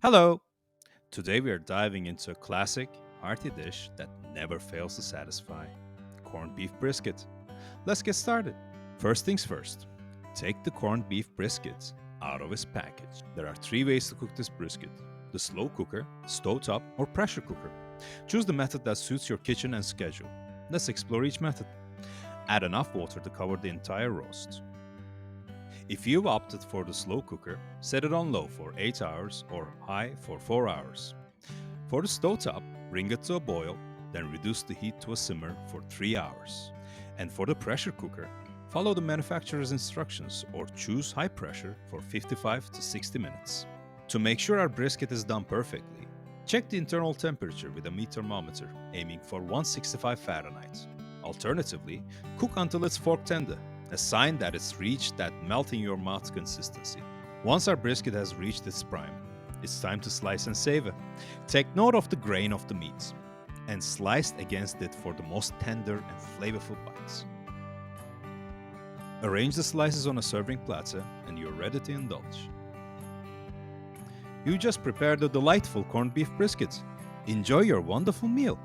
Hello! Today we are diving into a classic, hearty dish that never fails to satisfy corned beef brisket. Let's get started. First things first, take the corned beef brisket out of its package. There are three ways to cook this brisket: the slow cooker, stovetop, or pressure cooker. Choose the method that suits your kitchen and schedule. Let's explore each method. Add enough water to cover the entire roast. If you've opted for the slow cooker, set it on low for 8 hours or high for 4 hours. For the stovetop, bring it to a boil, then reduce the heat to a simmer for 3 hours. And for the pressure cooker, follow the manufacturer's instructions or choose high pressure for 55 to 60 minutes. To make sure our brisket is done perfectly, check the internal temperature with a meat thermometer, aiming for 165 Fahrenheit. Alternatively, cook until it's fork tender, a sign that it's reached that melt in your mouth consistency. Once our brisket has reached its prime, it's time to slice and savor. Take note of the grain of the meat and slice against it for the most tender and flavorful bites. Arrange the slices on a serving platter and you're ready to indulge. You just prepared a delightful corned beef brisket. Enjoy your wonderful meal.